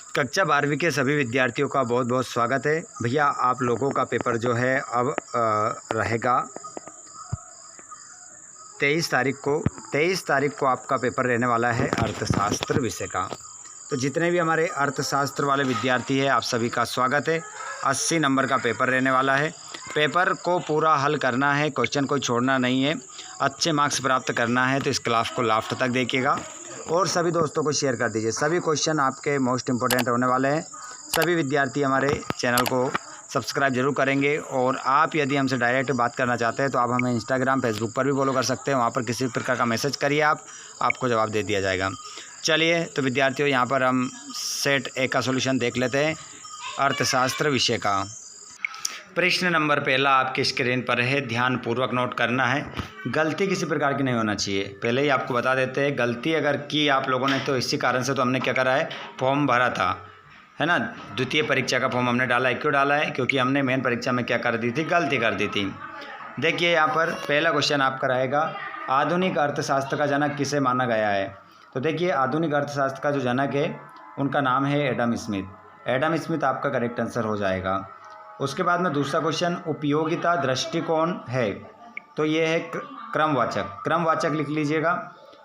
कक्षा 12वीं के सभी विद्यार्थियों का बहुत बहुत स्वागत है। भैया आप लोगों का पेपर जो है अब रहेगा 23 तारीख को आपका पेपर रहने वाला है अर्थशास्त्र विषय का। तो जितने भी हमारे अर्थशास्त्र वाले विद्यार्थी हैं आप सभी का स्वागत है। 80 नंबर का पेपर रहने वाला है। पेपर को पूरा हल करना है, क्वेश्चन कोई छोड़ना नहीं है। अच्छे मार्क्स प्राप्त करना है तो इस क्लास को लास्ट तक देखिएगा और सभी दोस्तों को शेयर कर दीजिए। सभी क्वेश्चन आपके मोस्ट इम्पोर्टेंट होने वाले हैं। सभी विद्यार्थी हमारे चैनल को सब्सक्राइब जरूर करेंगे और आप यदि हमसे डायरेक्ट बात करना चाहते हैं तो आप हमें इंस्टाग्राम फेसबुक पर भी फॉलो कर सकते हैं। वहाँ पर किसी भी प्रकार का मैसेज करिए, आपको जवाब दे दिया जाएगा। चलिए तो विद्यार्थियों, यहाँ पर हम सेट ए का सॉल्यूशन देख लेते हैं अर्थशास्त्र विषय का। प्रश्न नंबर पहला आपकी स्क्रीन पर है, ध्यानपूर्वक नोट करना है। गलती किसी प्रकार की नहीं होना चाहिए। पहले ही आपको बता देते हैं, गलती अगर की आप लोगों ने तो इसी कारण से तो हमने क्या करा है, फॉर्म भरा था, है ना। द्वितीय परीक्षा का फॉर्म हमने डाला है। क्यों डाला है? क्योंकि हमने मेन परीक्षा में क्या कर दी थी, गलती कर दी थी। देखिए यहाँ पर पहला क्वेश्चन आपका रहेगा, आधुनिक अर्थशास्त्र का जनक किसे माना गया है। तो देखिए आधुनिक अर्थशास्त्र का जो जनक है उनका नाम है एडम स्मिथ। एडम स्मिथ आपका करेक्ट आंसर हो जाएगा। उसके बाद में दूसरा क्वेश्चन, उपयोगिता दृष्टिकोण है, तो ये है क्रमवाचक लिख लीजिएगा।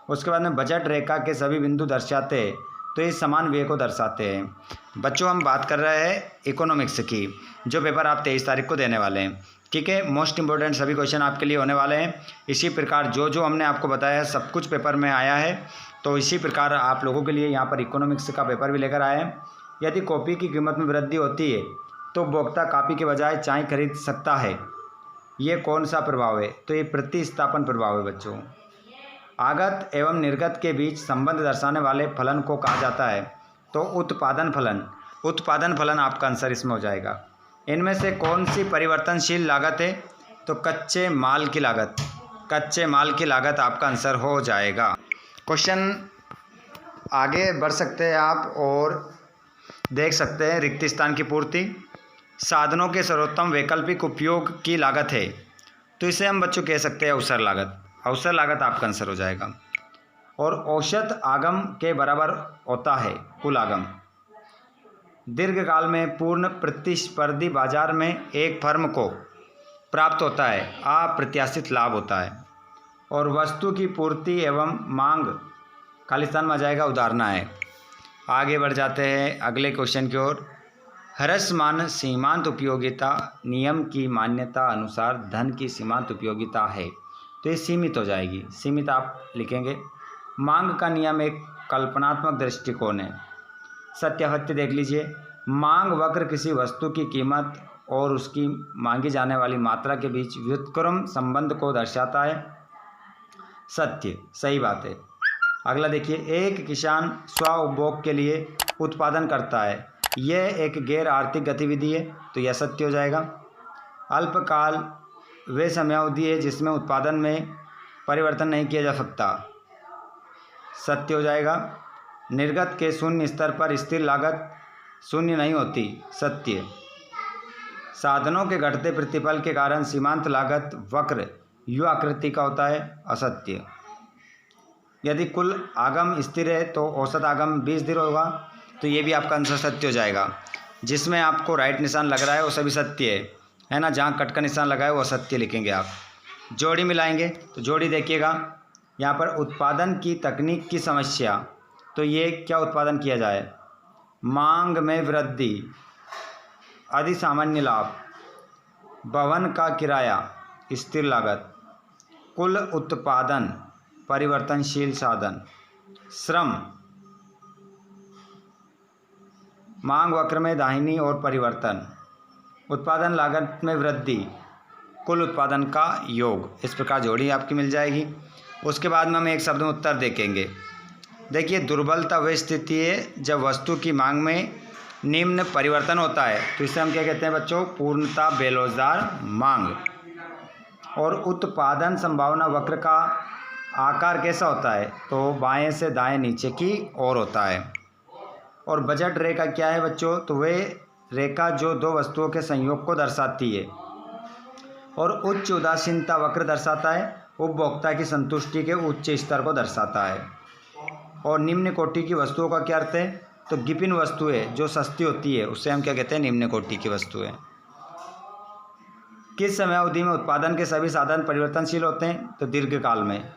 उसके बाद में बजट रेखा के सभी बिंदु दर्शाते हैं, तो ये समान व्यय को दर्शाते हैं। बच्चों हम बात कर रहे हैं इकोनॉमिक्स की, जो पेपर आप 23 तारीख को देने वाले हैं। ठीक है, मोस्ट इंपॉर्टेंट सभी क्वेश्चन आपके लिए होने वाले हैं। इसी प्रकार जो हमने आपको बताया है सब कुछ पेपर में आया है, तो इसी प्रकार आप लोगों के लिए यहाँ पर इकोनॉमिक्स का पेपर भी लेकर आए हैं। यदि कॉपी की कीमत में वृद्धि होती है तो उपभोक्ता कॉपी के बजाय चाय खरीद सकता है। ये कौन सा प्रभाव है? तो ये प्रतिस्थापन प्रभाव है बच्चों। आगत एवं निर्गत के बीच संबंध दर्शाने वाले फलन को कहा जाता है, तो उत्पादन फलन आपका आंसर इसमें हो जाएगा। इनमें से कौन सी परिवर्तनशील लागत है? तो कच्चे माल की लागत आपका आंसर हो जाएगा। क्वेश्चन आगे बढ़ सकते हैं आप और देख सकते हैं, रिक्त स्थान की पूर्ति, साधनों के सर्वोत्तम वैकल्पिक उपयोग की लागत है, तो इसे हम बच्चों कह सकते हैं अवसर लागत आपका आंसर हो जाएगा। और औसत आगम के बराबर होता है कुल आगम। दीर्घकाल में पूर्ण प्रतिस्पर्धी बाजार में एक फर्म को प्राप्त होता है अप्रत्याशित लाभ होता है। और वस्तु की पूर्ति एवं मांग खालिस्तान में आ जाएगा उदाहरण है। आगे बढ़ जाते हैं अगले क्वेश्चन की ओर। ह्रस्वमान सीमांत उपयोगिता नियम की मान्यता अनुसार धन की सीमांत उपयोगिता है, तो ये सीमित हो जाएगी। सीमित आप लिखेंगे। मांग का नियम एक कल्पनात्मक दृष्टिकोण है। सत्यासत्य देख लीजिए। मांग वक्र किसी वस्तु की कीमत और उसकी मांगी जाने वाली मात्रा के बीच व्युत्क्रम संबंध को दर्शाता है। सत्य, सही बात है। अगला देखिए, एक किसान स्व उपभोग के लिए उत्पादन करता है, यह एक गैर आर्थिक गतिविधि है, तो यह सत्य हो जाएगा। अल्पकाल वे समयावधि है जिसमें उत्पादन में परिवर्तन नहीं किया जा सकता, सत्य हो जाएगा। निर्गत के शून्य स्तर पर स्थिर लागत शून्य नहीं होती, सत्य। साधनों के घटते प्रतिफल के कारण सीमांत लागत वक्र यू आकृति का होता है, असत्य। यदि कुल आगम स्थिर है तो औसत आगम 20 दिन होगा, तो ये भी आपका आंसर सत्य हो जाएगा। जिसमें आपको राइट निशान लग रहा है वो सभी सत्य है ना। जहाँ कट का निशान लगा है वो सत्य लिखेंगे आप। जोड़ी मिलाएंगे तो जोड़ी देखिएगा, यहाँ पर उत्पादन की तकनीक की समस्या, तो ये क्या उत्पादन किया जाए, मांग में वृद्धि, अधि सामान्य लाभ, भवन का किराया स्थिर लागत, कुल उत्पादन परिवर्तनशील साधन, श्रम, मांग वक्र में दाहिनी और परिवर्तन, उत्पादन लागत में वृद्धि, कुल उत्पादन का योग। इस प्रकार जोड़ी आपकी मिल जाएगी। उसके बाद में हम एक शब्द में उत्तर देखेंगे। देखिए, दुर्बलता वह स्थिति है जब वस्तु की मांग में निम्न परिवर्तन होता है, तो इसे हम क्या कहते हैं बच्चों, पूर्णता बेरोजगार मांग। और उत्पादन संभावना वक्र का आकार कैसा होता है, तो बाएं से दाएं नीचे की ओर होता है। और बजट रेखा क्या है बच्चों, तो वे रेखा जो दो वस्तुओं के संयोग को दर्शाती है। और उच्च उदासीनता वक्र दर्शाता है उपभोक्ता की संतुष्टि के उच्च स्तर को दर्शाता है। और निम्न कोटि की वस्तुओं का क्या अर्थ है, तो गिपिन वस्तुएं जो सस्ती होती है उससे हम क्या कहते हैं, निम्न कोटि की वस्तुएं। किस समय अवधि में उत्पादन के सभी साधन परिवर्तनशील होते हैं, तो दीर्घकाल में।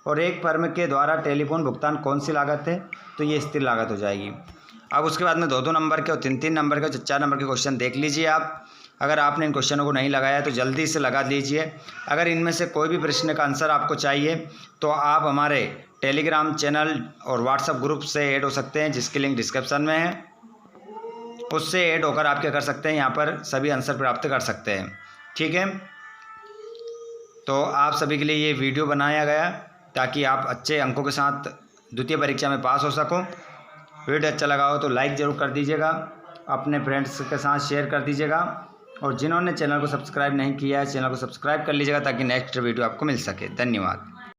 और एक फर्म के द्वारा टेलीफोन भुगतान कौन सी लागत है, तो ये स्थिर लागत हो जाएगी। अब उसके बाद में 2-2 नंबर के और 3-3 नंबर के 4 नंबर के क्वेश्चन देख लीजिए आप। अगर आपने इन क्वेश्चनों को नहीं लगाया तो जल्दी से लगा लीजिए। अगर इनमें से कोई भी प्रश्न का आंसर आपको चाहिए तो आप हमारे टेलीग्राम चैनल और व्हाट्सएप ग्रुप से ऐड हो सकते हैं, जिसकी लिंक डिस्क्रिप्शन में है। उससे ऐड होकर आप क्या कर सकते हैं, यहाँ पर सभी आंसर प्राप्त कर सकते हैं। ठीक है, तो आप सभी के लिए ये वीडियो बनाया गया ताकि आप अच्छे अंकों के साथ द्वितीय परीक्षा में पास हो सको। वीडियो अच्छा लगा हो तो लाइक ज़रूर कर दीजिएगा, अपने फ्रेंड्स के साथ शेयर कर दीजिएगा, और जिन्होंने चैनल को सब्सक्राइब नहीं किया है चैनल को सब्सक्राइब कर लीजिएगा ताकि नेक्स्ट वीडियो आपको मिल सके। धन्यवाद।